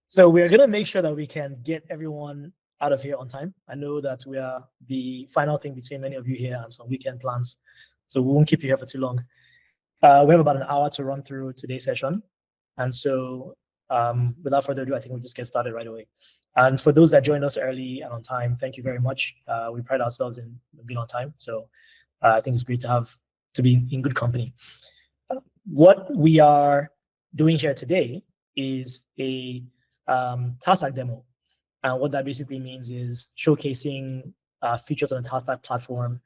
So we're going to make sure that we can get everyone out of here on time. I know that we are the final thing between many of you here and some weekend plans, so we won't keep you here for too long. We have about an hour to run through today's session. And so without further ado, I think we'll just get started right away. And for those that joined us early and on time, thank you very much. We pride ourselves in being on time. So I think it's great to be in good company. What we are doing here today is a Talstack demo. And what that basically means is showcasing features on the Talstack platform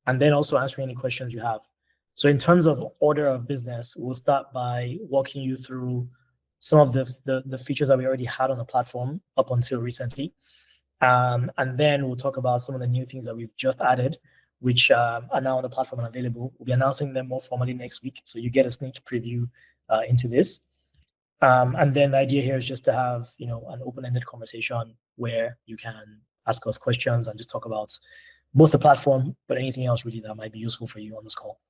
and then also answering any questions you have. So in terms of order of business, we'll start by walking you through some of the features that we already had on the platform up until recently. And then we'll talk about some of the new things that we've just added, which are now on the platform and available. We'll be announcing them more formally next week, so you get a sneak preview into this. And then the idea here is just to have an open-ended conversation where you can ask us questions and just talk about both the platform, but anything else really that might be useful for you on this call.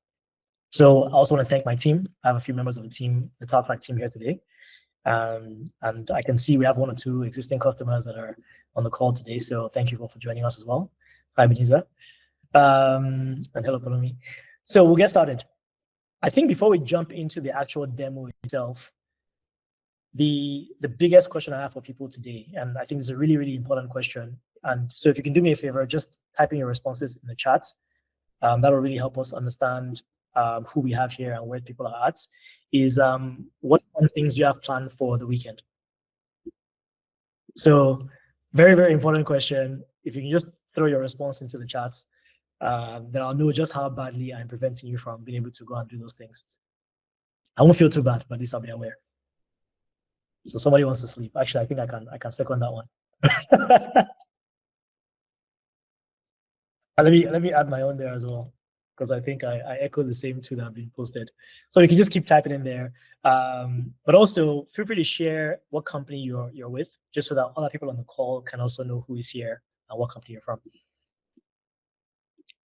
So I also want to thank my team. I have a few members of the team, the Talstack team here today. And I can see we have 1 or 2 existing customers that are on the call today. So thank you all for joining us as well. Hi, Beniza. And hello, Palomi. So we'll get started. I think before we jump into the actual demo itself, the biggest question I have for people today, and I think it's a really, really important question. And so if you can do me a favor, just type in your responses in the chat. That'll really help us understand who we have here and where people are at, is what things do you have planned for the weekend? So very, very important question. If you can just throw your response into the chats, then I'll know just how badly I'm preventing you from being able to go and do those things. I won't feel too bad, but at least I'll be aware. So somebody wants to sleep. Actually, I think I can second that one. Let me add my own there as well, because I think I echo the same two that have been posted. So you can just keep typing in there. But also feel free to share what company you're with, just so that other people on the call can also know who is here and what company you're from.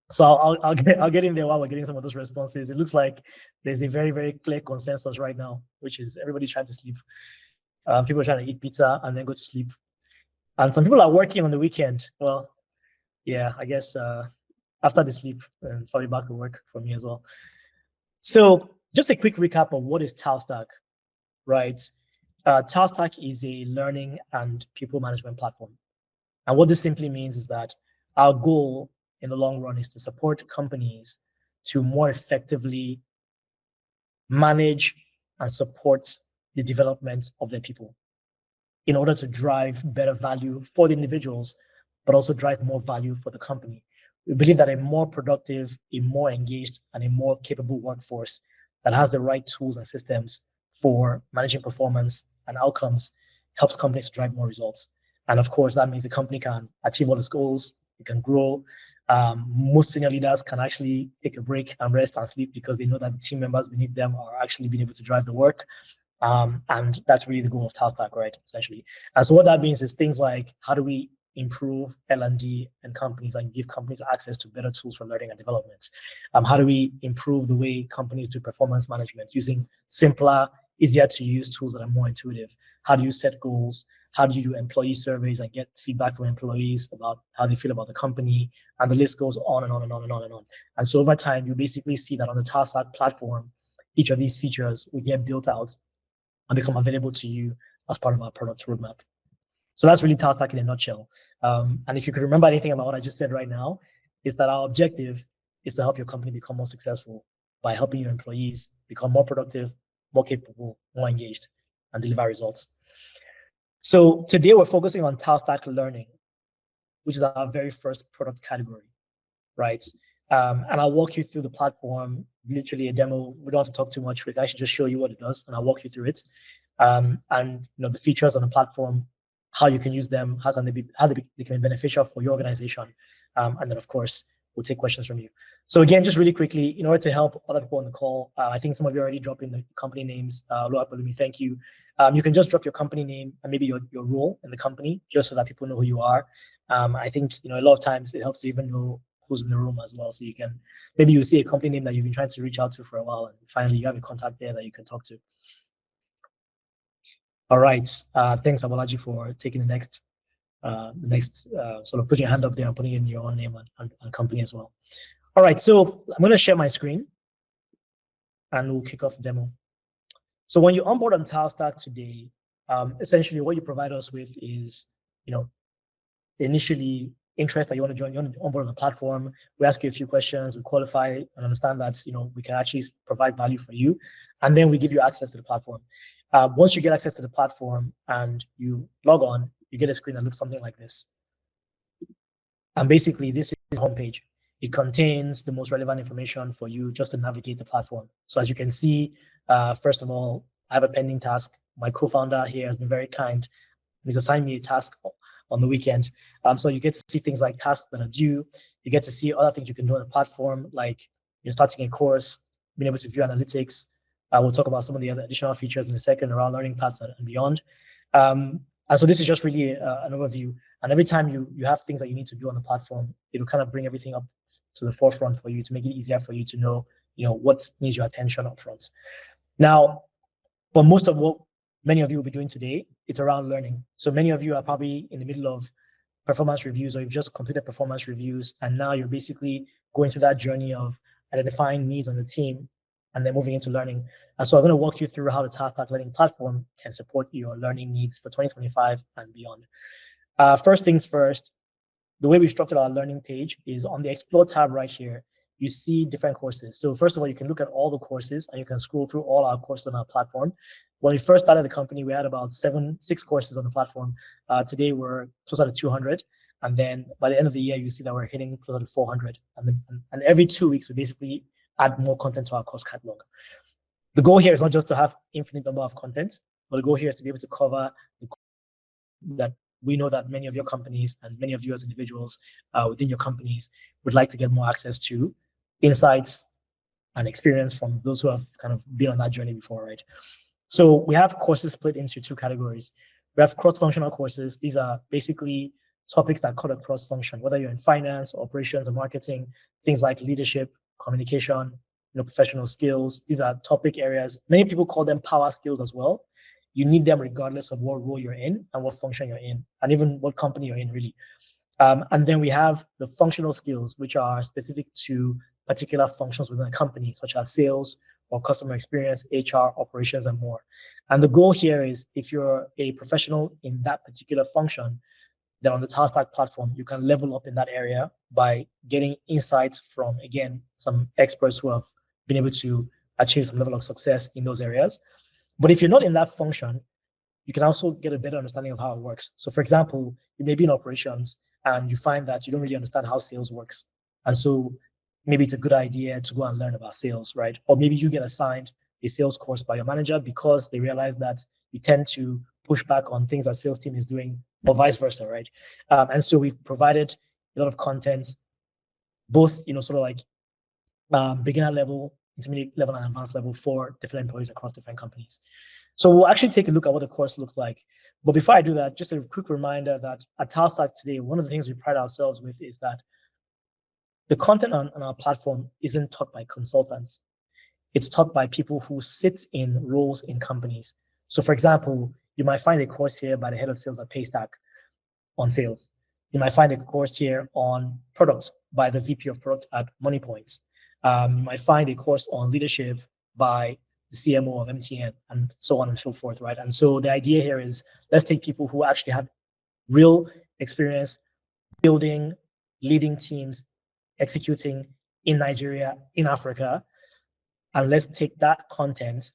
So I'll get in there while we're getting some of those responses. It looks like there's a very, very clear consensus right now, which is everybody's trying to sleep. People are trying to eat pizza and then go to sleep. And some people are working on the weekend. Well, yeah, I guess after the sleep, and probably back to work for me as well. So just a quick recap of what is Talstack, right? Talstack is a learning and people management platform. And what this simply means is that our goal in the long run is to support companies to more effectively manage and support the development of their people in order to drive better value for the individuals, but also drive more value for the company. We believe that a more productive, a more engaged, and a more capable workforce that has the right tools and systems for managing performance and outcomes helps companies drive more results. And of course, that means the company can achieve all its goals, it can grow. Most senior leaders can actually take a break and rest and sleep because they know that the team members beneath them are actually being able to drive the work. And that's really the goal of Talstack, right, essentially. And so what that means is things like, how do we improve L&D and companies and give companies access to better tools for learning and development? How do we improve the way companies do performance management using simpler, easier to use tools that are more intuitive? How do you set goals? How do you do employee surveys and get feedback from employees about how they feel about the company? And the list goes on and on and on and on and on. And so over time, you basically see that on the Talstack platform, each of these features will get built out and become available to you as part of our product roadmap. So that's really Talstack in a nutshell. And if you could remember anything about what I just said right now, is that our objective is to help your company become more successful by helping your employees become more productive, more capable, more engaged, and deliver results. So today we're focusing on Talstack Learning, which is our very first product category, right? And I'll walk you through the platform, literally a demo. We don't have to talk too much. I should just show you what it does, and I'll walk you through it. And the features on the platform, how you can use them, how they can be beneficial for your organization. And then of course, we'll take questions from you. So again, just really quickly, in order to help other people on the call, I think some of you already dropped in the company names. Loa Palumi, thank you. You can just drop your company name and maybe your role in the company, just so that people know who you are. I think a lot of times it helps to even know who's in the room as well. So you can, maybe you see a company name that you've been trying to reach out to for a while, and finally you have a contact there that you can talk to. All right. Thanks, Abolaji, for taking the next sort of putting your hand up there and putting in your own name and company as well. All right. So I'm going to share my screen and we'll kick off the demo. So when you onboard on Talstack today, essentially what you provide us with is, initially interest that you want to onboard on the platform. We ask you a few questions, we qualify and understand that, we can actually provide value for you. And then we give you access to the platform. Once you get access to the platform and you log on, you get a screen that looks something like this. And basically this is the homepage. It contains the most relevant information for you just to navigate the platform. So as you can see, first of all, I have a pending task. My co-founder here has been very kind. He's assigned me a task on the weekend. So you get to see things like tasks that are due. You get to see other things you can do on the platform, like starting a course, being able to view analytics. We'll talk about some of the other additional features in a second around learning paths and beyond. And so this is just really an overview. And every time you have things that you need to do on the platform, it'll kind of bring everything up to the forefront for you to make it easier for you to know, what needs your attention up front. Now, but most of what many of you will be doing today, it's around learning. So many of you are probably in the middle of performance reviews, or you've just completed performance reviews, and now you're basically going through that journey of identifying needs on the team and then moving into learning. And so I'm going to walk you through how the Talstack Learning Platform can support your learning needs for 2025 and beyond. First things first, the way we structured our learning page is on the Explore tab right here. You see different courses. So first of all, you can look at all the courses and you can scroll through all our courses on our platform. When we first started the company, we had about 6 courses on the platform. Today we're closer to 200. And then by the end of the year, you see that we're hitting closer to 400. And every 2 weeks, we basically add more content to our course catalog. The goal here is not just to have infinite number of content, but the goal here is to be able to cover that we know that many of your companies and many of you as individuals within your companies would like to get more access to insights and experience from those who have kind of been on that journey before, right? So we have courses split into 2 categories. We have cross-functional courses. These are basically topics that cut across function, whether you're in finance, operations, or marketing, things like leadership, communication, professional skills. These are topic areas. Many people call them power skills as well. You need them regardless of what role you're in and what function you're in, and even what company you're in, really. And then we have the functional skills, which are specific to particular functions within a company, such as sales or customer experience, HR, operations, and more. And the goal here is if you're a professional in that particular function, then on the Talstack platform, you can level up in that area by getting insights from, again, some experts who have been able to achieve some level of success in those areas. But if you're not in that function, you can also get a better understanding of how it works. So for example, you may be in operations and you find that you don't really understand how sales works. And so maybe it's a good idea to go and learn about sales, right? Or maybe you get assigned a sales course by your manager because they realize that you tend to push back on things that sales team is doing, or vice versa, right? And so we've provided a lot of content, both, sort of like beginner level, intermediate level, and advanced level for different employees across different companies. So we'll actually take a look at what the course looks like. But before I do that, just a quick reminder that at Talstack today, one of the things we pride ourselves with is that the content on our platform isn't taught by consultants. It's taught by people who sit in roles in companies. So for example, you might find a course here by the head of sales at Talstack on sales. You might find a course here on products by the VP of product at MoneyPoints. You might find a course on leadership by the CMO of MTN, and so on and so forth, right? And so the idea here is let's take people who actually have real experience building, leading teams, executing in Nigeria, in Africa, and let's take that content.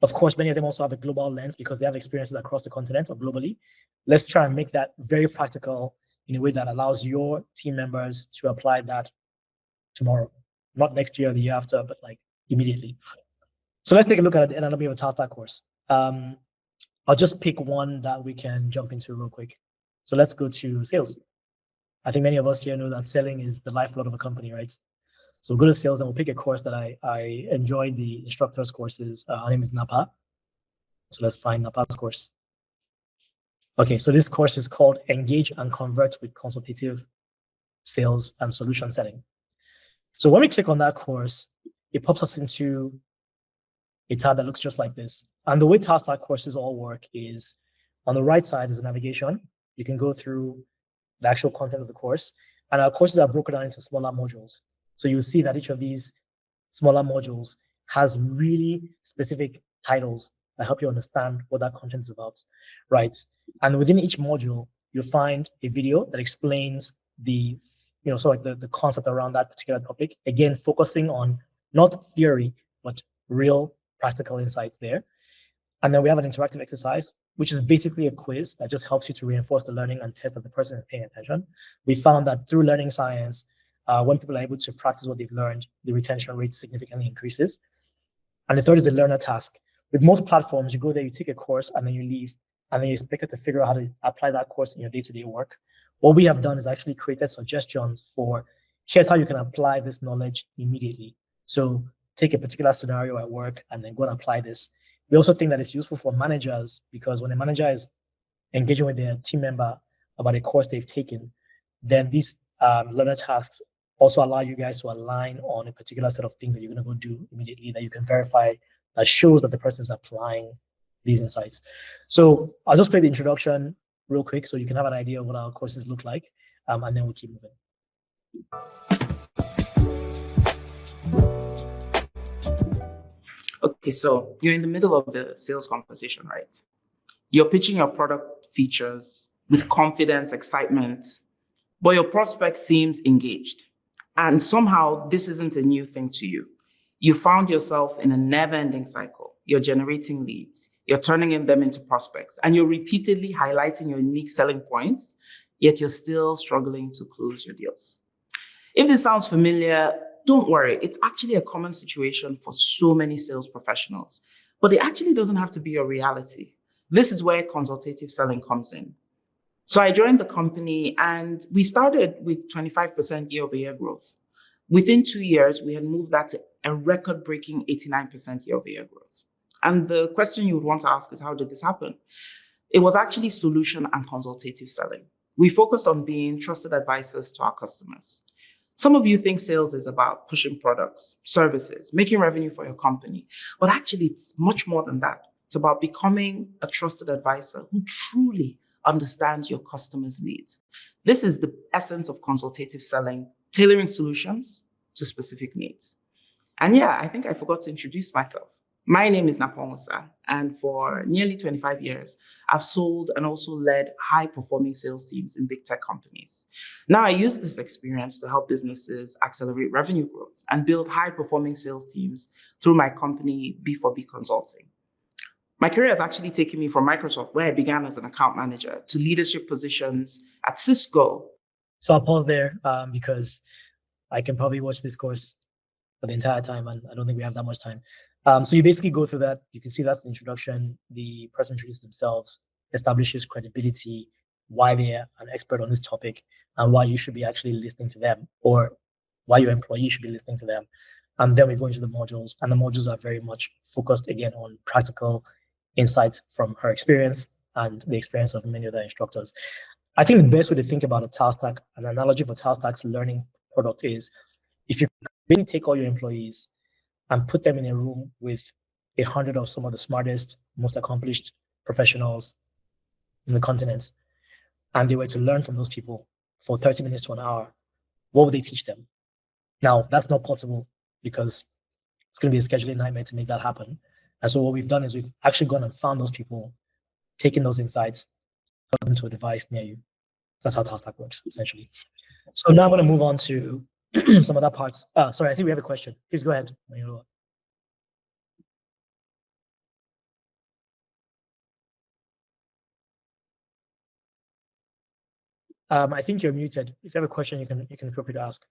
Of course, many of them also have a global lens because they have experiences across the continent or globally. Let's try and make that very practical in a way that allows your team members to apply that tomorrow, not next year or the year after, but like immediately. So let's take a look at an anatomy of a Talstack course. I'll just pick one that we can jump into real quick. So let's go to sales. I think many of us here know that selling is the lifeblood of a company, right? So we'll go to sales and we'll pick a course that I enjoyed the instructor's courses. Her name is Napa. So let's find Napa's course. Okay, so this course is called Engage and Convert with Consultative Sales and Solution Selling. So when we click on that course, it pops us into a tab that looks just like this. And the way Talstack courses all work is On the right side is the navigation. You can go through the actual content of the course. And our courses are broken down into smaller modules. So you'll see that each of these smaller modules has really specific titles that help you understand what that content is about, right? And within each module, you'll find a video that explains the, sort of the concept around that particular topic. Again, focusing on not theory, but real practical insights there. And then we have an interactive exercise, which is basically a quiz that just helps you to reinforce the learning and test that the person is paying attention. We found that through learning science, when people are able to practice what they've learned, the retention rate significantly increases. And the third is the learner task. With most platforms, you go there, you take a course, and then you leave, and then you're expected to figure out how to apply that course in your day-to-day work. What we have done is actually created suggestions for, here's how you can apply this knowledge immediately. So take a particular scenario at work and then go and apply this. We also think that it's useful for managers, because when a manager is engaging with their team member about a course they've taken, then these learner tasks also allow you guys to align on a particular set of things that you're going to go do immediately that you can verify, that shows that the person is applying these insights. So I'll just play the introduction real quick so you can have an idea of what our courses look like, and then we'll keep moving. Okay, so you're in the middle of the sales conversation, right? You're pitching your product features with confidence, excitement, but your prospect seems engaged. And somehow this isn't a new thing to you. You found yourself in a never-ending cycle. You're generating leads, you're turning them into prospects, and you're repeatedly highlighting your unique selling points, yet you're still struggling to close your deals. If this sounds familiar, don't worry. It's actually a common situation for so many sales professionals, but it actually doesn't have to be a reality. This is where consultative selling comes in. So I joined the company and we started with 25% year-over-year growth. Within 2 years, we had moved that to a record-breaking 89% year-over-year growth. And the question you would want to ask is, how did this happen? It was actually solution and consultative selling. We focused on being trusted advisors to our customers. Some of you think sales is about pushing products, services, making revenue for your company, but actually it's much more than that. It's about becoming a trusted advisor who truly understands your customers' needs. This is the essence of consultative selling, tailoring solutions to specific needs. And yeah, I think I forgot to introduce myself. My name is Naponsa, and for nearly 25 years, I've sold and also led high-performing sales teams in big tech companies. Now I use this experience to help businesses accelerate revenue growth and build high-performing sales teams through my company, B4B Consulting. My career has actually taken me from Microsoft, where I began as an account manager, to leadership positions at Cisco. So I'll pause there because I can probably watch this course for the entire time, and I don't think we have that much time. So you basically go through that. You can see that's the introduction. The person introduces themselves, establishes credibility, why they're an expert on this topic, and why you should be actually listening to them, or why your employee should be listening to them. And then we go into the modules, and the modules are very much focused again on practical insights from her experience and the experience of many other instructors. I think the best way to think about a Talstack, an analogy for Talstack's learning product is, if you really take all your employees and put them in a room with 100 of some of the smartest, most accomplished professionals in the continent, and they were to learn from those people for 30 minutes to an hour, what would they teach them? Now, that's not possible because it's going to be a scheduling nightmare to make that happen. And so what we've done is we've actually gone and found those people, taken those insights, put them to a device near you. That's how Talstack works, essentially. So now I'm going to move on to some other parts. Sorry, I think we have a question. Please go ahead. I think you're muted. If you have a question, you can feel free to ask.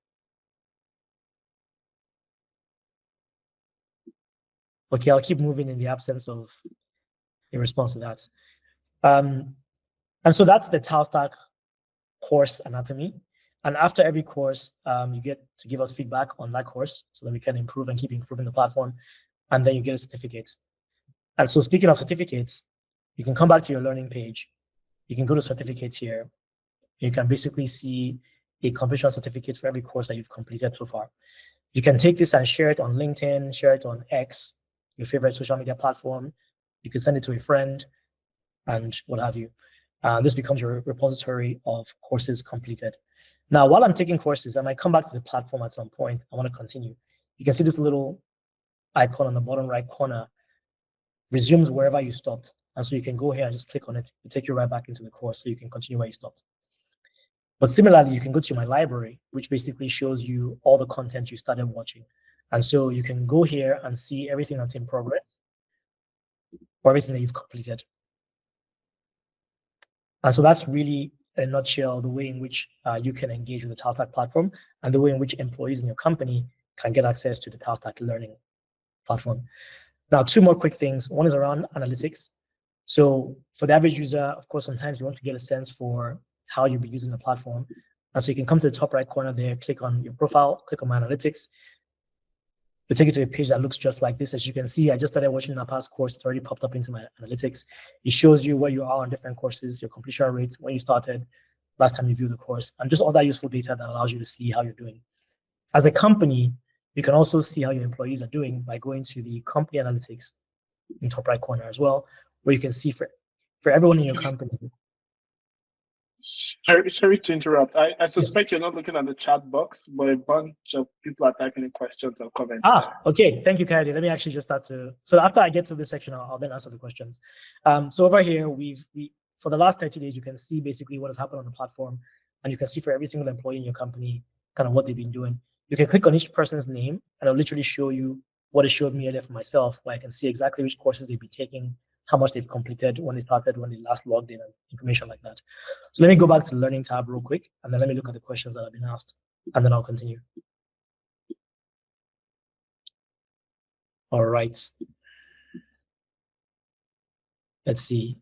Okay, I'll keep moving in the absence of a response to that. And so that's the Talstack course anatomy. And after every course, you get to give us feedback on that course so that we can improve and keep improving the platform. And then you get a certificate. And so speaking of certificates, you can come back to your learning page. You can go to certificates here. You can basically see a completion certificate for every course that you've completed so far. You can take this and share it on LinkedIn, share it on X, your favorite social media platform. You can send it to a friend. and what have you. This becomes your repository of courses completed. Now, while I'm taking courses, I might come back to the platform at some point. I want to continue. You can see this little icon on the bottom right corner resumes wherever you stopped. And so you can go here and just click on it. It'll take you right back into the course so you can continue where you stopped. But similarly, you can go to my library, which basically shows you all the content you started watching. And so you can go here and see everything that's in progress or everything that you've completed. And so that's really, in a nutshell, the way in which you can engage with the Talstack platform and the way in which employees in your company can get access to the Talstack learning platform. Now, two more quick things. One is around analytics. So for the average user, of course, sometimes you want to get a sense for how you'll be using the platform. And so you can come to the top right corner there, click on your profile, click on my analytics. It'll take you to a page that looks just like this. As you can see, I just started watching the past course. It's already popped up into my analytics. It shows you where you are on different courses, your completion rates, when you started, last time you viewed the course, and just all that useful data that allows you to see how you're doing. As a company, you can also see how your employees are doing by going to the company analytics in the top right corner as well, where you can see for everyone in your company. Sorry to interrupt. I suspect you're not looking at the chat box, but a bunch of people are typing in questions or comments. Okay. Thank you, Kylie. Let me actually just start to. So after I get to this section, I'll then answer the questions. So over here, we for the last 30 days, you can see basically what has happened on the platform, and you can see for every single employee in your company, kind of what they've been doing. You can click on each person's name, and it'll literally show you what it showed me earlier for myself, where I can see exactly which courses they've been taking, how much they've completed, when they started, when they last logged in, and information like that. So let me go back to the learning tab real quick, and then let me look at the questions that have been asked, and then I'll continue. All right. Let's see.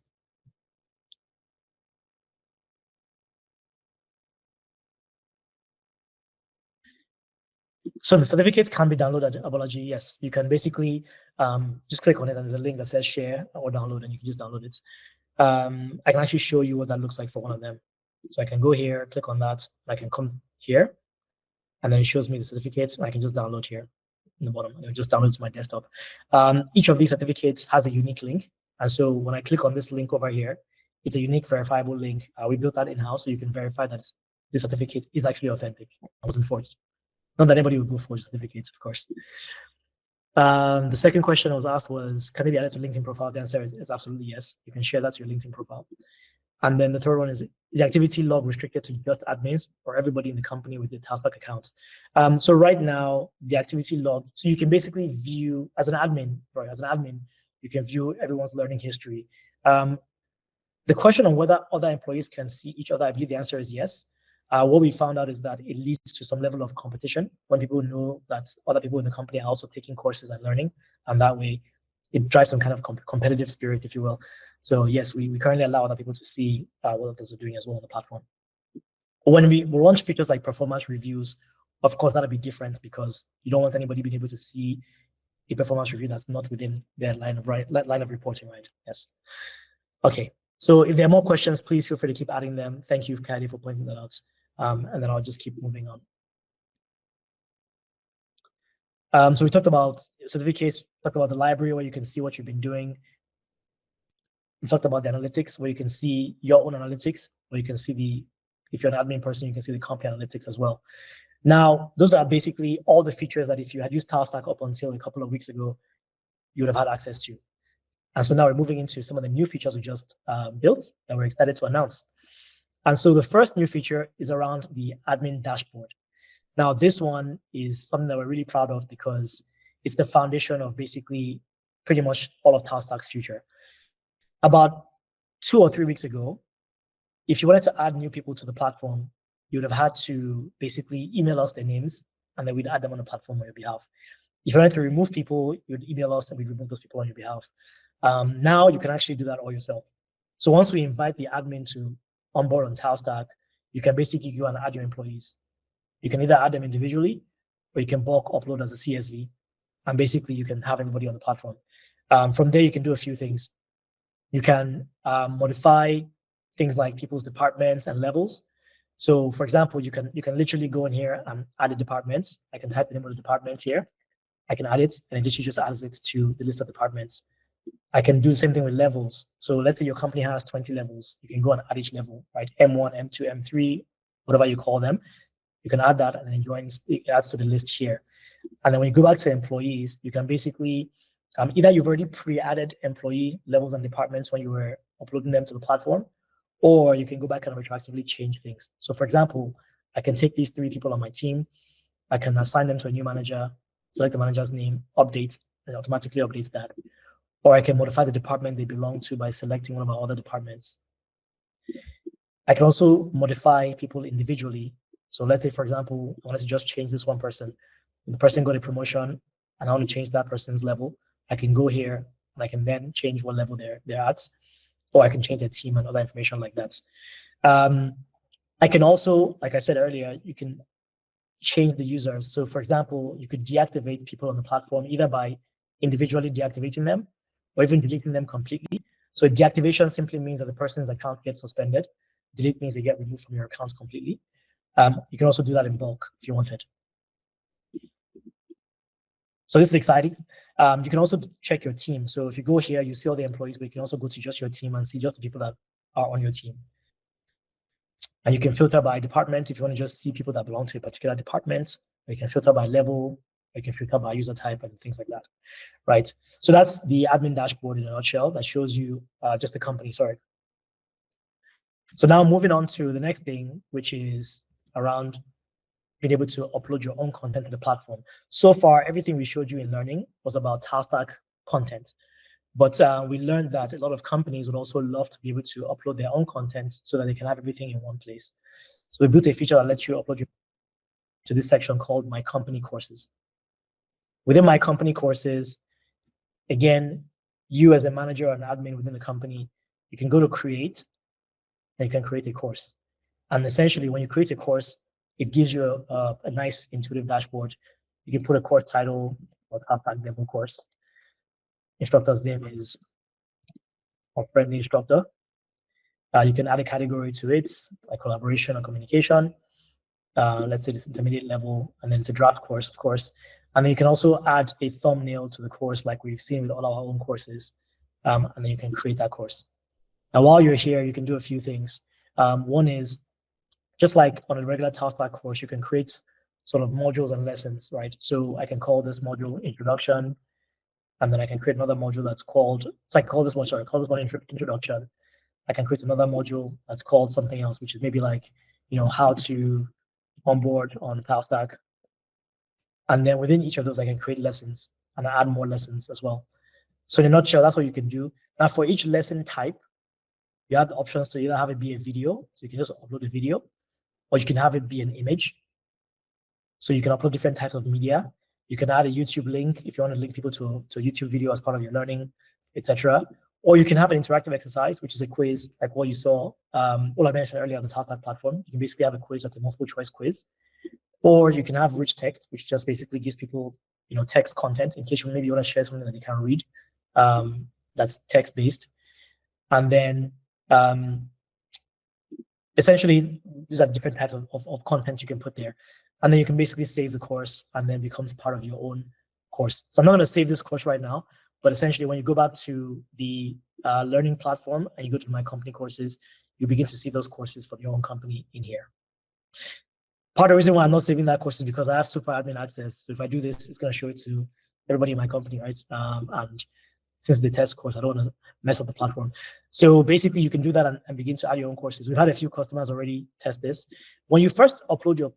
So the certificates can be downloaded at Abology. Yes, you can basically just click on it and there's a link that says share or download and you can just download it. I can actually show you what that looks like for one of them. So I can go here, click on that, I can come here, and then it shows me the certificates and I can just download here in the bottom and it'll just download to my desktop. Each of these certificates has a unique link. And so when I click on this link over here, it's a unique verifiable link. We built that in-house so you can verify that this certificate is actually authentic. I wasn't forged. Not that anybody would go forge certificates, of course. The second question I was asked was, can they be added to LinkedIn profiles? The answer is absolutely yes. You can share that to your LinkedIn profile. And then the third one is the activity log restricted to just admins or everybody in the company with the Talstack account? So right now, the activity log, so you can basically view, as an admin, you can view everyone's learning history. The question on whether other employees can see each other, I believe the answer is yes. What we found out is that it leads to some level of competition when people know that other people in the company are also taking courses and learning, and that way it drives some kind of competitive spirit, if you will. So yes, we currently allow other people to see what others are doing as well on the platform. When we launch features like performance reviews, of course, that'll be different because you don't want anybody being able to see a performance review that's not within their line of reporting, right? Yes. Okay. So if there are more questions, please feel free to keep adding them. Thank you, Kylie, for pointing that out. And then I'll just keep moving on. So we talked about certificates, talked about the library where you can see what you've been doing. We talked about the analytics where you can see your own analytics, where you can see if you're an admin person, you can see the company analytics as well. Now, those are basically all the features that if you had used Talstack up until a couple of weeks ago, you would have had access to. And so now we're moving into some of the new features we just built that we're excited to announce. And so the first new feature is around the admin dashboard. Now, this one is something that we're really proud of because it's the foundation of basically pretty much all of Talstack's future. About 2 or 3 weeks ago, if you wanted to add new people to the platform, you would have had to basically email us their names and then we'd add them on the platform on your behalf. If you wanted to remove people, you'd email us and we'd remove those people on your behalf. Now you can actually do that all yourself. So once we invite the admin to onboard on Talstack, you can basically go and add your employees. You can either add them individually or you can bulk upload as a CSV. And basically you can have everybody on the platform. From there, you can do a few things. You can modify things like people's departments and levels. So for example, you can literally go in here and add the departments. I can type the name of the departments here. I can add it and it literally just adds it to the list of departments. I can do the same thing with levels. So let's say your company has 20 levels. You can go and add each level, right? M1, M2, M3, whatever you call them. You can add that and then it adds to the list here. And then when you go back to employees, you can basically, either you've already pre-added employee levels and departments when you were uploading them to the platform, or you can go back and retroactively change things. So for example, I can take these 3 people on my team, I can assign them to a new manager, select the manager's name, update, and automatically updates that. Or I can modify the department they belong to by selecting one of our other departments. I can also modify people individually. So let's say, for example, I wanted to just change this one person. The person got a promotion and I want to change that person's level. I can go here and I can then change what level they're at, or I can change their team and other information like that. I can also, like I said earlier, you can change the users. So for example, you could deactivate people on the platform either by individually deactivating them or even deleting them completely. So deactivation simply means that the person's account gets suspended. Delete means they get removed from your accounts completely. You can also do that in bulk if you wanted. So this is exciting. You can also check your team. So if you go here, you see all the employees, but you can also go to just your team and see just the people that are on your team. And you can filter by department if you want to just see people that belong to a particular department. Or you can filter by level, or you can filter by user type and things like that, right? So that's the admin dashboard in a nutshell that shows you just the company, sorry. So now moving on to the next thing, which is around being able to upload your own content to the platform. So far, everything we showed you in learning was about Talstack content. But we learned that a lot of companies would also love to be able to upload their own content so that they can have everything in one place. So we built a feature that lets you upload to this section called My Company Courses. Within My Company Courses, again, you as a manager or an admin within the company, you can go to Create, and you can create a course. And essentially, when you create a course, it gives you a nice intuitive dashboard. You can put a course title or Talstack level course. Instructor's name is a friendly instructor. You can add a category to it, like collaboration or communication. Let's say this intermediate level, and then it's a draft course, of course. And then you can also add a thumbnail to the course, like we've seen with all our own courses. And then you can create that course. Now, while you're here, you can do a few things. One is, just like on a regular Talstack course, you can create sort of modules and lessons, right? So I can call this module Introduction, and then I can create another module that's called, so I call this one Introduction. I can create another module that's called something else, which is maybe like, how to onboard on Talstack. And then within each of those, I can create lessons and add more lessons as well. So in a nutshell, that's what you can do. Now for each lesson type, you have the options to either have it be a video, so you can just upload a video, or you can have it be an image. So you can upload different types of media. You can add a YouTube link if you want to link people to a YouTube video as part of your learning, etc. Or you can have an interactive exercise, which is a quiz, like what you saw, what I mentioned earlier on the Talstack platform. You can basically have a quiz that's a multiple choice quiz. Or you can have rich text, which just basically gives people, text content in case maybe you want to share something that they can read. That's text based. And then essentially, these are different types of content you can put there. And then you can basically save the course and then becomes part of your own course. So I'm not going to save this course right now, but essentially when you go back to the learning platform and you go to My Company Courses, you begin to see those courses for your own company in here. Part of the reason why I'm not saving that course is because I have super admin access. So if I do this, it's going to show it to everybody in my company, right? And since the test course, I don't want to mess up the platform. So basically, you can do that and begin to add your own courses. We've had a few customers already test this. When you first upload your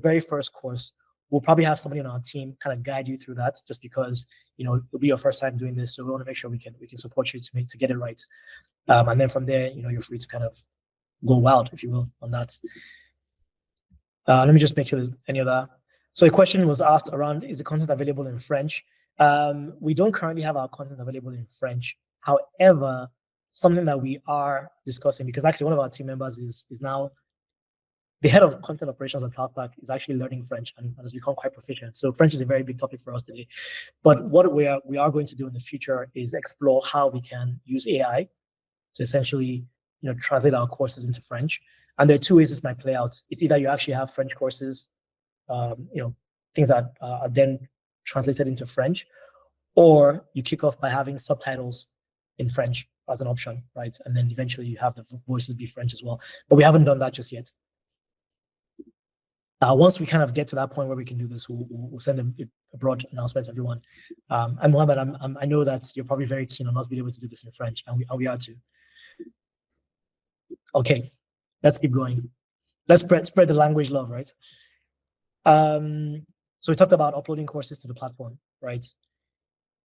very first course, we'll probably have somebody on our team kind of guide you through that, just because it'll be your first time doing this. So we want to make sure we can support you to get it right. And then from there, you're free to kind of go wild, if you will, on that. Let me just make sure there's any other. So a question was asked around, is the content available in French? We don't currently have our content available in French. However, something that we are discussing, because actually one of our team members is now the head of content operations at Talstack, is actually learning French and has become quite proficient. So French is a very big topic for us today. But what we are going to do in the future is explore how we can use AI to essentially translate our courses into French. And there are two ways this might play out. It's either you actually have French courses, things that are then translated into French, or you kick off by having subtitles in French as an option, right? And then eventually you have the voices be French as well. But we haven't done that just yet. Once we kind of get to that point where we can do this, we'll send a broad announcement to everyone. And Mohammed, I know that you're probably very keen on us being able to do this in French, and we are too. Okay, let's keep going. Let's spread the language love, right? So we talked about uploading courses to the platform, right?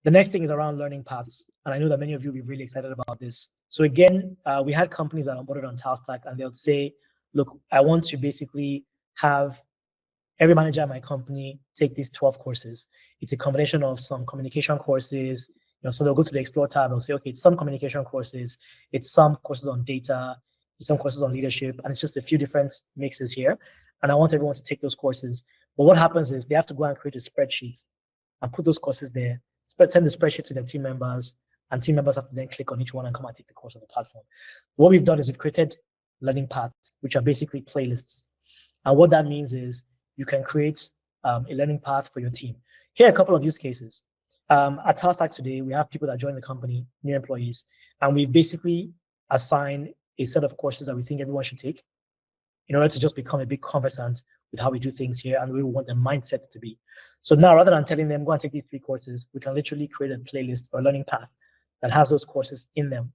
The next thing is around learning paths. And I know that many of you will be really excited about this. So again, we had companies that onboarded on Talstack, and they'll say, look, I want to basically have every manager at my company take these 12 courses. It's a combination of some communication courses. So they'll go to the Explore tab. They'll say, okay, it's some communication courses. It's some courses on data. It's some courses on leadership. And it's just a few different mixes here. And I want everyone to take those courses. But what happens is they have to go and create a spreadsheet and put those courses there. Send the spreadsheet to their team members, and team members have to then click on each one and come and take the course on the platform. What we've done is we've created learning paths, which are basically playlists. And what that means is you can create a learning path for your team. Here are a couple of use cases. At Talstack today, we have people that join the company, new employees, and we've basically assigned a set of courses that we think everyone should take in order to just become a bit conversant with how we do things here and we want the mindset to be. So now, rather than telling them, go and take these 3 courses, we can literally create a playlist or learning path that has those courses in them.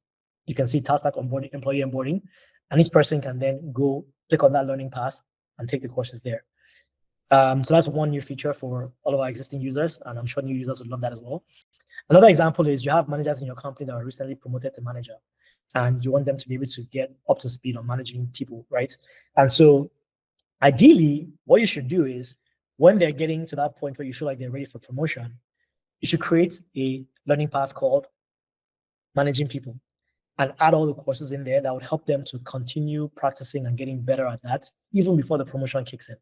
You can see Talstack onboarding, employee onboarding, and each person can then go click on that learning path and take the courses there. So that's one new feature for all of our existing users, and I'm sure new users would love that as well. Another example is you have managers in your company that are recently promoted to manager, and you want them to be able to get up to speed on managing people, right? And so ideally, what you should do is when they're getting to that point where you feel like they're ready for promotion, you should create a learning path called Managing People and add all the courses in there that would help them to continue practicing and getting better at that even before the promotion kicks in.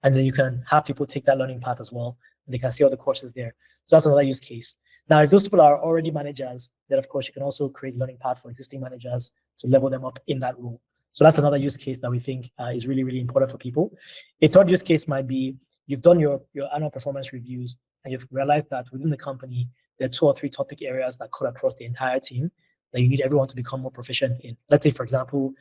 And then you can have people take that learning path as well, and they can see all the courses there. So that's another use case. Now, if those people are already managers, then of course you can also create learning path for existing managers to level them up in that role. So that's another use case that we think is really, really important for people. A third use case might be you've done your annual performance reviews and you've realized that within the company, there are 2 or 3 topic areas that cut across the entire team that you need everyone to become more proficient in. Let's say, for example,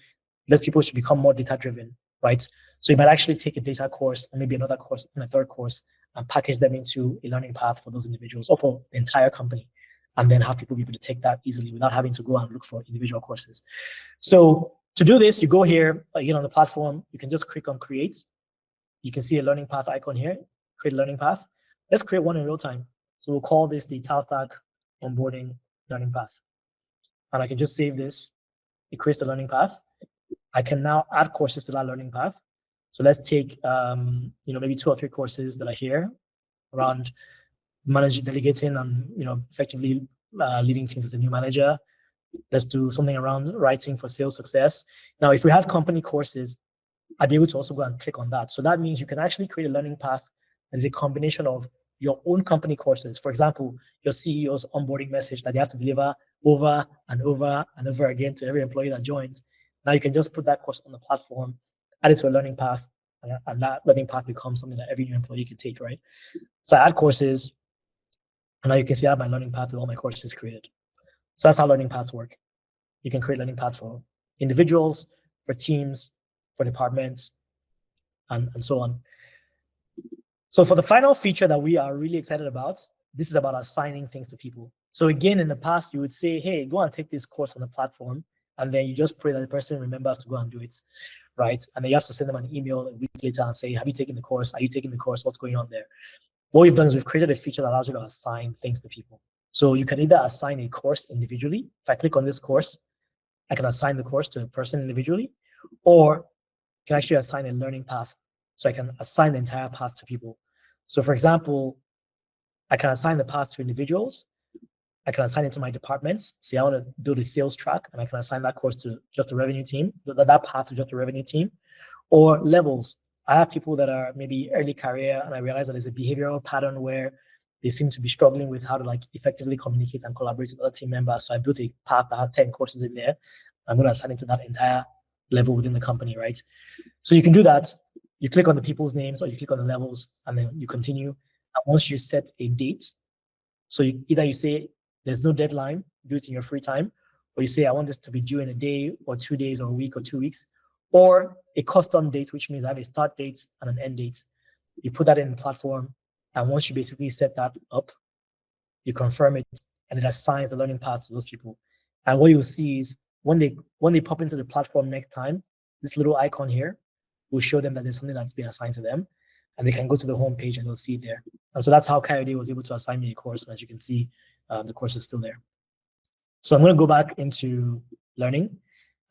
that people should become more data-driven, right? So you might actually take a data course and maybe another course and a third course and package them into a learning path for those individuals or for the entire company, and then have people be able to take that easily without having to go and look for individual courses. So to do this, you go here, again on the platform, you can just click on create. You can see a learning path icon here, create a learning path. Let's create one in real time. So we'll call this the Talstack onboarding learning path. And I can just save this. It creates the learning path. I can now add courses to that learning path. So let's take, maybe 2 or 3 courses that are here around managing, delegating, and effectively leading teams as a new manager. Let's do something around writing for sales success. Now, if we have company courses, I'd be able to also go and click on that. So that means you can actually create a learning path that is a combination of your own company courses. For example, your CEO's onboarding message that they have to deliver over and over and over again to every employee that joins. Now you can just put that course on the platform, add it to a learning path, and that learning path becomes something that every new employee can take, right? So I add courses, and now you can see I have my learning path with all my courses created. So that's how learning paths work. You can create learning paths for individuals, for teams, for departments, and so on. So for the final feature that we are really excited about, this is about assigning things to people. So again, in the past, you would say, hey, go and take this course on the platform, and then you just pray that the person remembers to go and do it, right? And then you have to send them an email a week later and say, have you taken the course? Are you taking the course? What's going on there? What we've done is we've created a feature that allows you to assign things to people. So you can either assign a course individually. If I click on this course, I can assign the course to a person individually, or you can actually assign a learning path. So I can assign the entire path to people. So for example, I can assign the path to individuals. I can assign it to my departments. Say I want to build a sales track, and I can assign that course to just the revenue team, that path to just the revenue team. Or levels. I have people that are maybe early career, and I realize that there's a behavioral pattern where they seem to be struggling with how to effectively communicate and collaborate with other team members. So I built a path that had 10 courses in there. I'm going to assign it to that entire level within the company, right? So you can do that. You click on the people's names or you click on the levels, and then you continue. And once you set a date, so either you say There's no deadline. Do it in your free time. Or you say, I want this to be due in a day or 2 days or a week or 2 weeks. Or a custom date, which means I have a start date and an end date. You put that in the platform. And once you basically set that up, you confirm it, and it assigns the learning path to those people. And what you'll see is when they pop into the platform next time, this little icon here will show them that there's something that's been assigned to them, and they can go to the home page and they'll see it there. And so that's how Coyote was able to assign me a course. And as you can see, the course is still there. So I'm going to go back into learning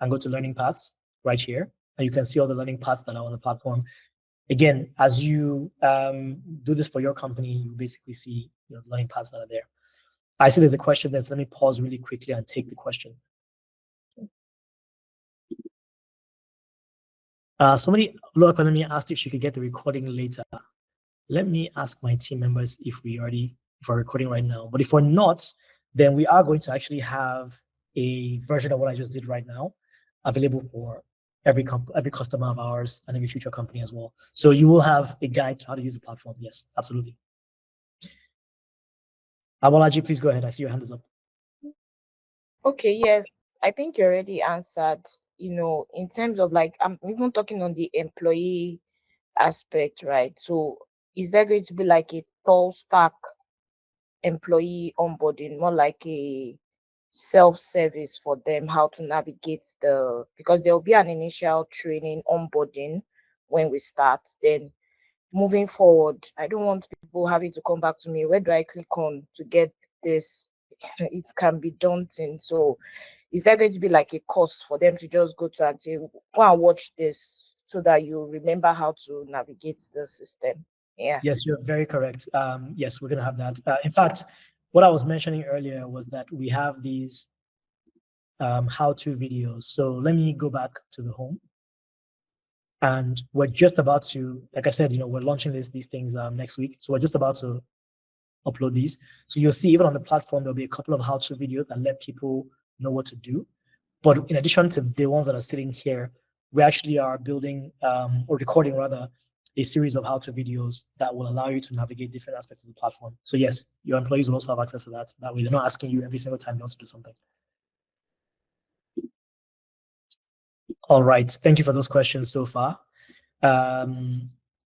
and go to learning paths right here. And you can see all the learning paths that are on the platform. Again, as you do this for your company, you basically see the learning paths that are there. I see there's a question there, so let me pause really quickly and take the question. Somebody, Laura Economy, asked if she could get the recording later. Let me ask my team members if we're recording right now. But if we're not, then we are going to actually have a version of what I just did right now available for every customer of ours and every future company as well. So you will have a guide to how to use the platform. Yes, absolutely. Abolaji, please go ahead. I see your hand is up. Okay, yes. I think you already answered, in terms of like, I'm even talking on the employee aspect, right? So is there going to be like a Talstack employee onboarding, more like a self-service for them, how to navigate because there will be an initial training onboarding when we start. Then moving forward, I don't want people having to come back to me. Where do I click on to get this? It can be daunting. So is there going to be like a course for them to just go to and say, go and watch this so that you remember how to navigate the system? Yeah. Yes, you're very correct. Yes, we're going to have that. In fact, what I was mentioning earlier was that we have these how-to videos. So let me go back to the home. And we're just about to, like I said, we're launching these things next week. So we're just about to upload these. So you'll see even on the platform, there'll be a couple of how-to videos that let people know what to do. But in addition to the ones that are sitting here, we actually are building or recording rather a series of how-to videos that will allow you to navigate different aspects of the platform. So yes, your employees will also have access to that. That way they're not asking you every single time they want to do something. All right, thank you for those questions so far. Let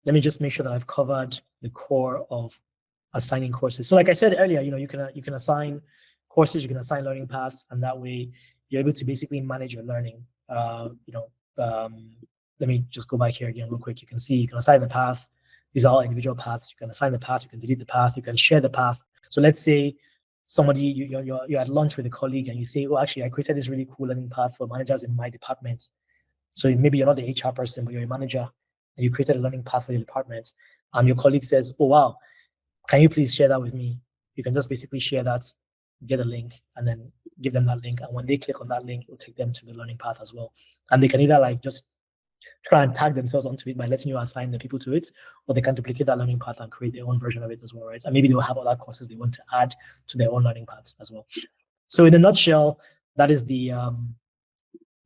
me just make sure that I've covered the core of assigning courses. So like I said earlier, you can assign courses, you can assign learning paths, and that way you're able to basically manage your learning. Let me just go back here again real quick. You can see you can assign the path. These are all individual paths. You can assign the path, you can delete the path, you can share the path. So let's say somebody, you're at lunch with a colleague and you say, oh, actually, I created this really cool learning path for managers in my department. So maybe you're not the HR person, but you're a manager, and you created a learning path for your department. And your colleague says, oh, wow, can you please share that with me? You can just basically share that, get a link, and then give them that link. And when they click on that link, it'll take them to the learning path as well. And they can either like just try and tag themselves onto it by letting you assign the people to it, or they can duplicate that learning path and create their own version of it as well, right? And maybe they'll have other courses they want to add to their own learning paths as well. So in a nutshell, that is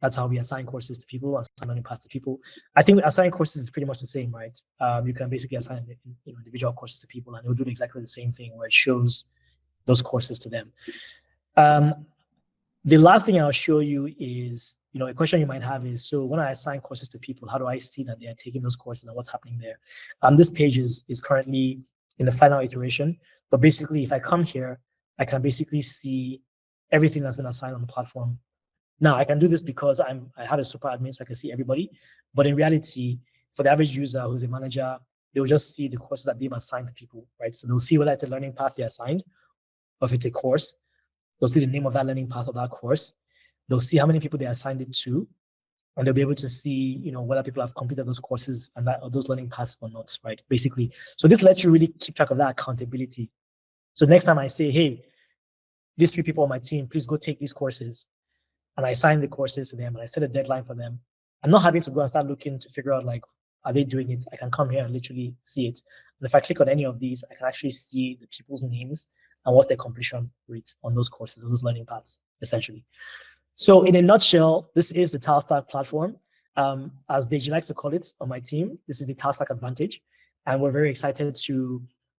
that's how we assign courses to people, assign learning paths to people. I think assigning courses is pretty much the same, right? You can basically assign individual courses to people, and it will do exactly the same thing where it shows those courses to them. The last thing I'll show you is, a question you might have is, so when I assign courses to people, how do I see that they are taking those courses and what's happening there? This page is currently in the final iteration, but basically if I come here, I can basically see everything that's been assigned on the platform. Now I can do this because I have a super admin, so I can see everybody. But in reality, for the average user who's a manager, they'll just see the courses that they've assigned to people, right? So they'll see whether it's a learning path they assigned, or if it's a course. They'll see the name of that learning path of that course. They'll see how many people they assigned it to, and they'll be able to see, whether people have completed those courses and or those learning paths or not, right? Basically, so this lets you really keep track of that accountability. So next time I say, hey, these 3 people on my team, please go take these courses, and I assign the courses to them, and I set a deadline for them, I'm not having to go and start looking to figure out, like, are they doing it? I can come here and literally see it. And if I click on any of these, I can actually see the people's names and what's their completion rates on those courses, on those learning paths, essentially. So in a nutshell, this is the Talstack platform. As Deji likes to call it on my team, this is the Talstack advantage. And we're very excited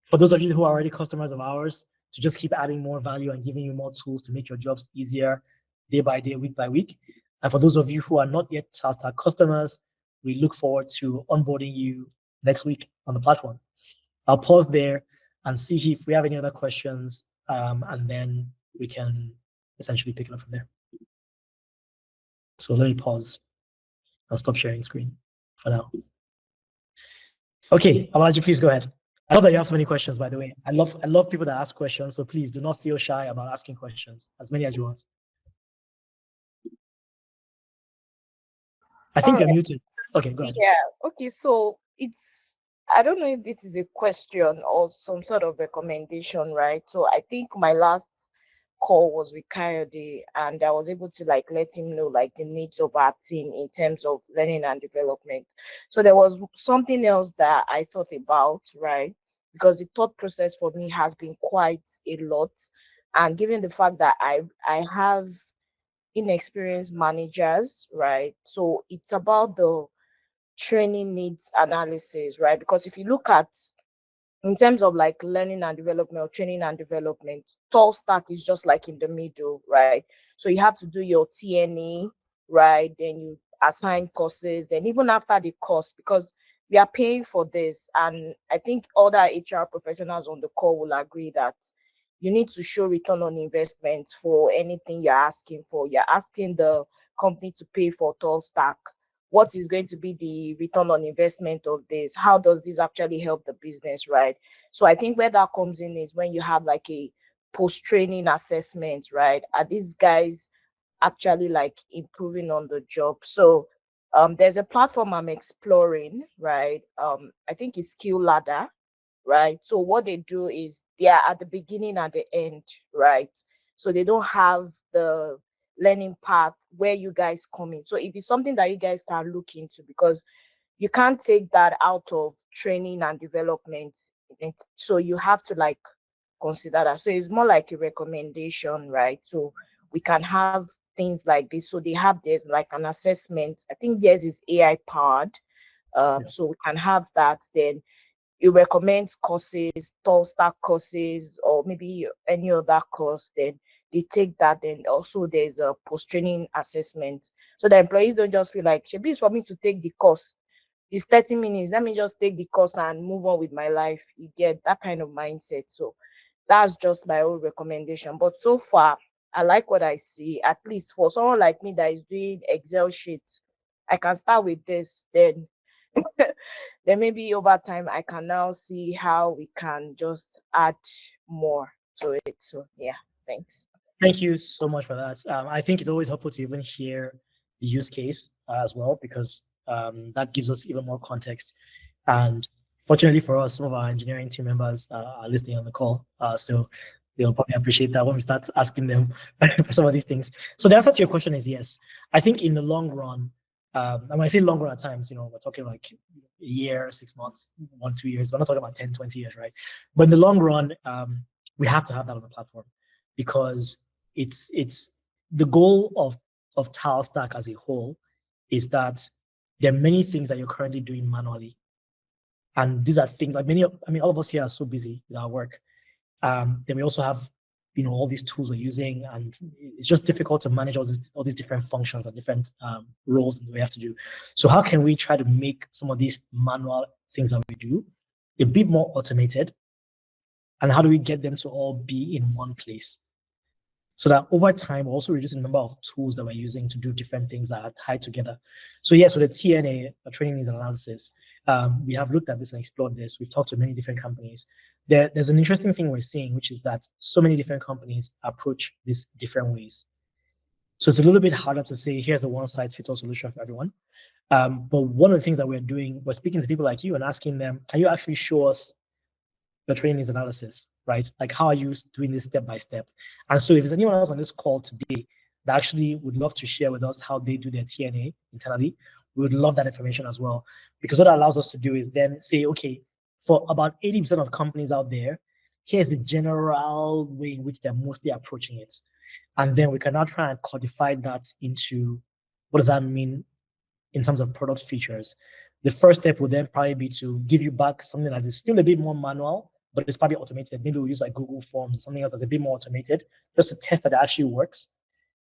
for those of you who are already customers of ours, to just keep adding more value and giving you more tools to make your jobs easier day by day, week by week. And for those of you who are not yet Talstack customers, we look forward to onboarding you next week on the platform. I'll pause there and see if we have any other questions, and then we can essentially pick it up from there. So let me pause. I'll stop sharing screen for now. Okay, Abalaji, please go ahead. I love that you have so many questions, by the way. I love people that ask questions, so please do not feel shy about asking questions, as many as you want. I think you're muted. Okay, go ahead. Yeah, okay, so I don't know if this is a question or some sort of recommendation, right? So I think my last call was with Coyote, and I was able to like let him know like the needs of our team in terms of learning and development. So there was something else that I thought about, right? Because the thought process for me has been quite a lot. And given the fact that I have inexperienced managers, right? So it's about the training needs analysis, right? Because if you look at in terms of like learning and development or training and development, Talstack is just like in the middle, right? So you have to do your TNA, right? Then you assign courses, then even after the course, because we are paying for this. And I think other HR professionals on the call will agree that you need to show return on investment for anything you're asking for. You're asking the company to pay for Talstack. What is going to be the return on investment of this? How does this actually help the business, right? So I think where that comes in is when you have like a post-training assessment, right? Are these guys actually like improving on the job? So there's a platform I'm exploring, right? I think it's Skill Ladder, right? So what they do is they are at the beginning and the end, right? So they don't have the learning path where you guys come in. So if it's something that you guys can look into, because you can't take that out of training and development. So you have to like consider that. So it's more like a recommendation, right? So we can have things like this. So they have there's like an assessment. I think theirs is AI powered. So we can have that. Then you recommend courses, Talstack courses, or maybe any other course, then they take that. Then also there's a post-training assessment. So the employees don't just feel like, Shebi, it's for me to take the course. It's 30 minutes. Let me just take the course and move on with my life. You get that kind of mindset. So that's just my own recommendation. But so far, I like what I see. At least for someone like me that is doing Excel sheets, I can start with this, then then maybe over time I can now see how we can just add more to it. So yeah, thanks. Thank you so much for that. I think it's always helpful to even hear the use case as well, because that gives us even more context. And fortunately for us, some of our engineering team members are listening on the call, so they'll probably appreciate that when we start asking them for some of these things. So the answer to your question is yes. I think in the long run, and when I say long run at times, we're talking like a year, 6 months, 1, 2 years. We're not talking about 10, 20 years, right? But in the long run, we have to have that on the platform, because it's the goal of Talstack as a whole is that there are many things that you're currently doing manually. And these are things like all of us here are so busy with our work. Then we also have, all these tools we're using, and it's just difficult to manage all these different functions and different roles that we have to do. So how can we try to make some of these manual things that we do a bit more automated? And how do we get them to all be in one place? So that over time, we're also reducing the number of tools that we're using to do different things that are tied together. So yes, with the TNA, training needs analysis, we have looked at this and explored this. We've talked to many different companies. There's an interesting thing we're seeing, which is that so many different companies approach this different ways. So it's a little bit harder to say, here's a one-size-fits-all solution for everyone. But one of the things that we're doing, we're speaking to people like you and asking them, can you actually show us the training needs analysis, right? Like, how are you doing this step by step? And so if there's anyone else on this call today that actually would love to share with us how they do their TNA internally, we would love that information as well. Because what that allows us to do is then say, okay, for about 80% of companies out there, here's the general way in which they're mostly approaching it. And then we can now try and codify that into what does that mean in terms of product features. The first step would then probably be to give you back something that is still a bit more manual, but it's probably automated. Maybe we'll use like Google Forms or something else that's a bit more automated, just to test that it actually works.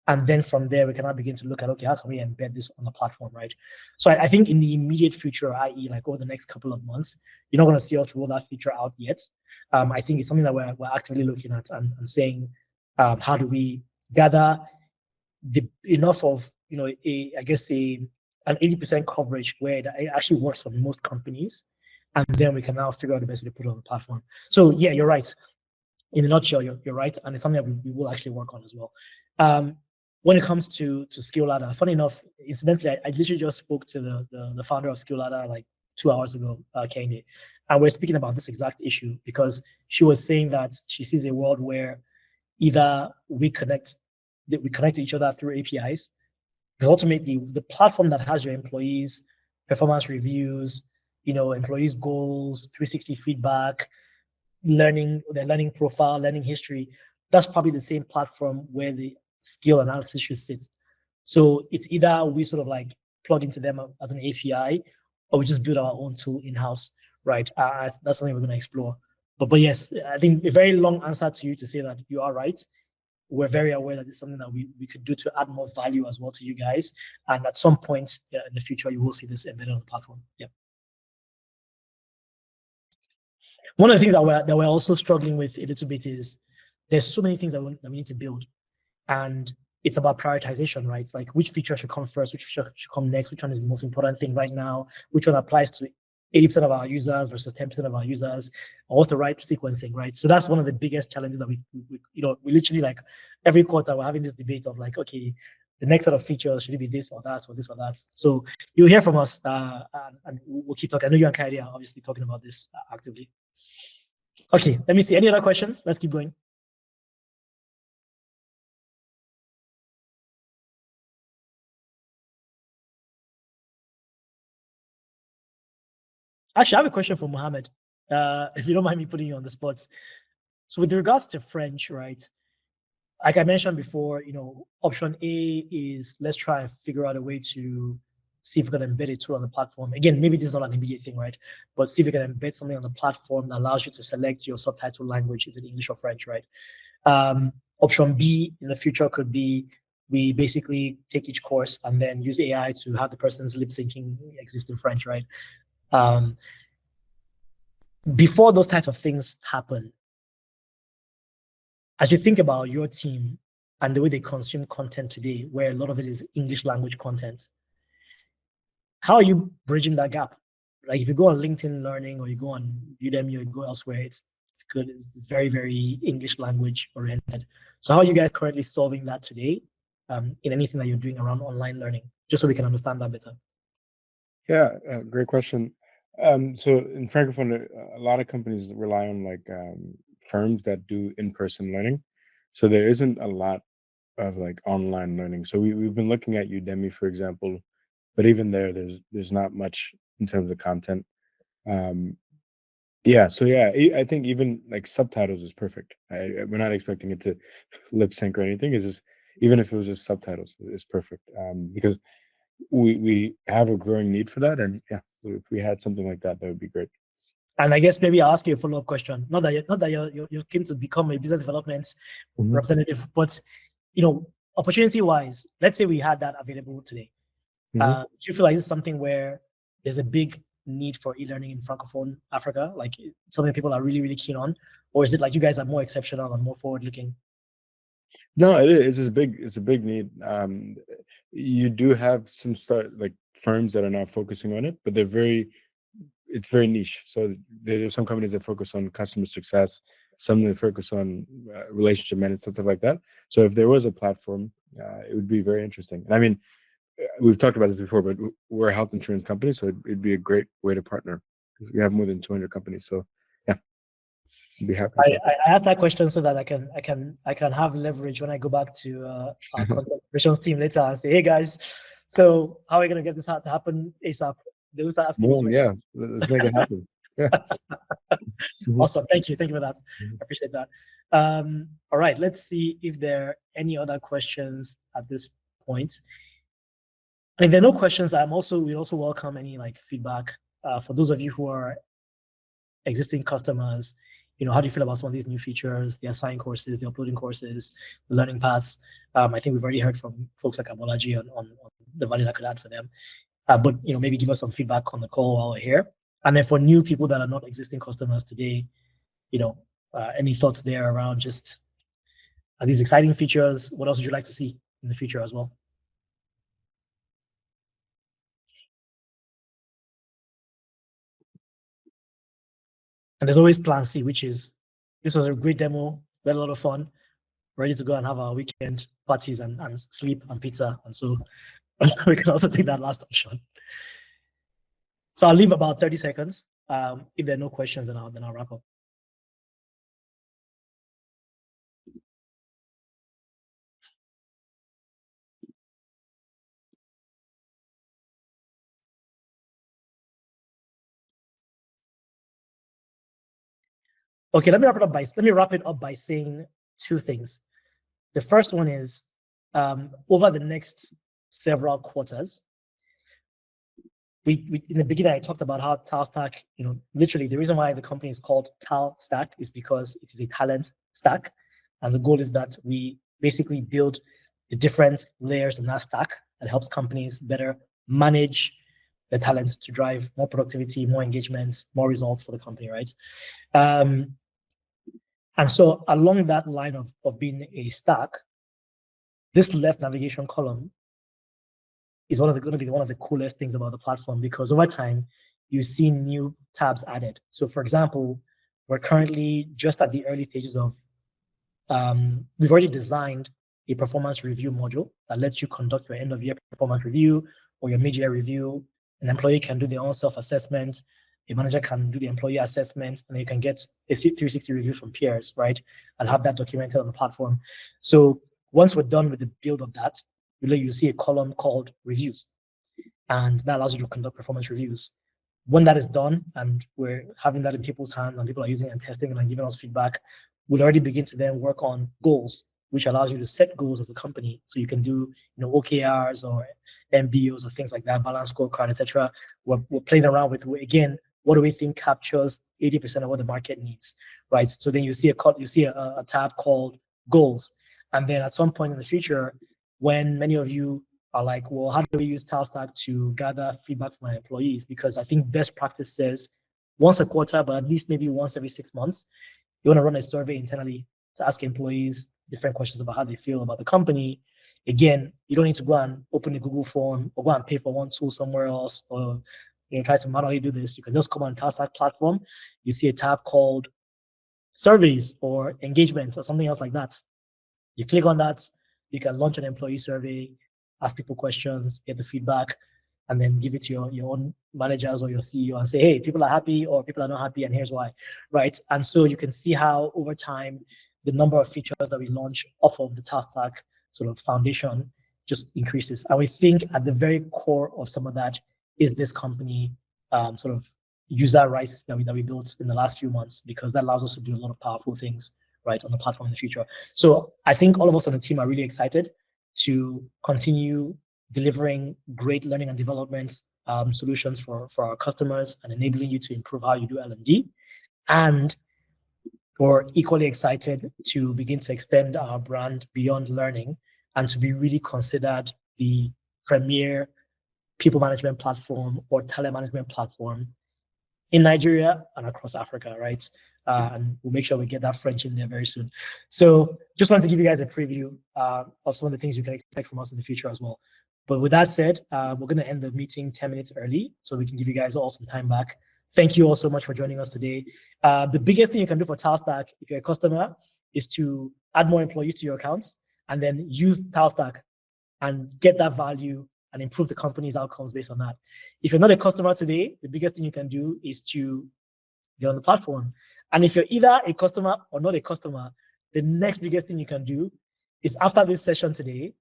And then from there, we can now begin to look at, okay, how can we embed this on the platform, right? So I think in the immediate future, i.e. like over the next couple of months, you're not going to see us roll that feature out yet. I think it's something that we're actively looking at and saying, how do we gather enough of, an 80% coverage where it actually works for most companies. And then we can now figure out the best way to put it on the platform. So yeah, you're right. In a nutshell, you're right. And it's something that we will actually work on as well. When it comes to Skill Ladder, funny enough, incidentally, I literally just spoke to the founder of Skill Ladder like 2 hours ago, Kanye, and we're speaking about this exact issue because she was saying that she sees a world where either we connect to each other through APIs, because ultimately the platform that has your employees' performance reviews, employees' goals, 360 feedback, their learning profile, learning history, that's probably the same platform where the skill analysis should sit. So it's either we sort of like plug into them as an API, or we just build our own tool in-house, right? That's something we're going to explore. But yes, I think a very long answer to you to say that you are right. We're very aware that it's something that we could do to add more value as well to you guys. And at some point in the future, you will see this embedded on the platform. Yeah. One of the things that we're also struggling with a little bit is there's so many things that we need to build, and it's about prioritization, right? It's like which feature should come first, which feature should come next, which one is the most important thing right now, which one applies to 80% of our users versus 10% of our users, and what's the right sequencing, right? So that's one of the biggest challenges that we literally like every quarter we're having this debate of like, okay, the next set of features, should it be this or that or this or that? So you'll hear from us, and we'll keep talking. I know you and Kyrie are obviously talking about this actively. Okay, let me see. Any other questions? Let's keep going. Actually, I have a question for Mohammed, if you don't mind me putting you on the spot. So with regards to French, right? Like I mentioned before, option A is let's try and figure out a way to see if we can embed a tool on the platform. Again, maybe this is not an immediate thing, right? But see if we can embed something on the platform that allows you to select your subtitle language, is it English or French, right? Option B in the future could be we basically take each course and then use AI to have the person's lip syncing exist in French, right? Before those types of things happen, as you think about your team and the way they consume content today, where a lot of it is English language content, how are you bridging that gap? Like if you go on LinkedIn Learning or you go on Udemy or you go elsewhere, it's good. It's very, very English language oriented. So how are you guys currently solving that today in anything that you're doing around online learning, just so we can understand that better? Yeah, great question. So in Francophone, a lot of companies rely on like firms that do in-person learning. So there isn't a lot of like online learning. So we've been looking at Udemy, for example, but even there's not much in terms of content. Yeah, so yeah, I think even like subtitles is perfect. We're not expecting it to lip sync or anything. It's just even if it was just subtitles, it's perfect because we have a growing need for that, and yeah, if we had something like that, that would be great. And I guess maybe I'll ask you a follow-up question. Not that you came to become a business development representative, but opportunity-wise, let's say we had that available today. Do you feel like it's something where there's a big need for e-learning in Francophone Africa, like something people are really, really keen on, or is it like you guys are more exceptional and more forward-looking? No, it is. It's a big need. You do have some like firms that are now focusing on it, but it's very niche. So there's some companies that focus on customer success, some that focus on relationship management, stuff like that. So if there was a platform, it would be very interesting. And I mean, we've talked about this before, but we're a health insurance company, so it'd be a great way to partner because we have more than 200 companies. So yeah, I'd be happy. I asked that question so that I can have leverage when I go back to our content operations team later and say, hey guys, so how are we gonna get this to happen ASAP? They will start asking me. Yeah, let's make it happen. Yeah. Awesome. Thank you for that. I appreciate that. All right, let's see if there are any other questions at this point. And if there are no questions, we also welcome any like feedback for those of you who are existing customers. how do you feel about some of these new features, the assigned courses, the uploading courses, the learning paths? I think we've already heard from folks like Abolaji on the value that could add for them. But maybe give us some feedback on the call while we're here. And then for new people that are not existing customers today, any thoughts there around just these exciting features? What else would you like to see in the future as well? And there's always plan C, which is this was a great demo, we had a lot of fun, ready to go and have our weekend parties and sleep and pizza. And so we can also take that last option. So I'll leave about 30 seconds. If there are no questions, then I'll wrap up. Okay, let me wrap it up by saying two things. The first one is over the next several quarters, we in the beginning I talked about how Talstack, literally the reason why the company is called Talstack is because it is a talent stack, and the goal is that we basically build the different layers in that stack that helps companies better manage the talent to drive more productivity, more engagements, more results for the company, right? And so along that line of being a stack, this left navigation column is going to be one of the coolest things about the platform, because over time you see new tabs added. So for example, we're currently just at the early stages of, we've already designed a performance review module that lets you conduct your end of year performance review or your mid-year review. An employee can do their own self-assessment, a manager can do the employee assessment, and then you can get a 360 review from peers, right? And have that documented on the platform. So once we're done with the build of that, you see a column called reviews, and that allows you to conduct performance reviews. When that is done and we're having that in people's hands and people are using it and testing it and giving us feedback, we'll already begin to then work on goals, which allows you to set goals as a company. So you can do, OKRs or MBOs or things like that, balance scorecard, etc. We're playing around with, again, what do we think captures 80% of what the market needs, right? So then you see a tab called goals. And then at some point in the future, when many of you are like, well, how do we use Talstack to gather feedback from my employees? Because I think best practice says once a quarter, but at least maybe once every 6 months, you want to run a survey internally to ask employees different questions about how they feel about the company. Again, you don't need to go and open a Google form or go and pay for one tool somewhere else or try to manually do this. You can just come on Talstack platform. You see a tab called surveys or engagements or something else like that. You click on that, you can launch an employee survey, ask people questions, get the feedback, and then give it to your own managers or your CEO and say, hey, people are happy or people are not happy, and here's why, right? And so you can see how over time, the number of features that we launch off of the Talstack sort of foundation just increases. And we think at the very core of some of that is this company sort of user rights that we built in the last few months, because that allows us to do a lot of powerful things, right, on the platform in the future. So I think all of us on the team are really excited to continue delivering great learning and development solutions for our customers and enabling you to improve how you do L&D. And we're equally excited to begin to extend our brand beyond learning and to be really considered the premier people management platform or talent management platform in Nigeria and across Africa, right? And we'll make sure we get that French in there very soon. So just wanted to give you guys a preview of some of the things you can expect from us in the future as well. But with that said, we're going to end the meeting 10 minutes early so we can give you guys all some time back. Thank you all so much for joining us today. The biggest thing you can do for Talstack, if you're a customer, is to add more employees to your accounts and then use Talstack and get that value and improve the company's outcomes based on that. If you're not a customer today, the biggest thing you can do is to get on the platform. And if you're either a customer or not a customer, the next biggest thing you can do is after this session today,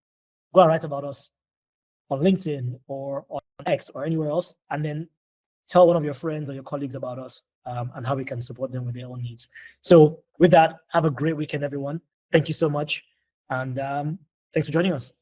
go and write about us on LinkedIn or on X or anywhere else, and then tell one of your friends or your colleagues about us and how we can support them with their own needs. So with that, have a great weekend, everyone. Thank you so much. And thanks for joining us.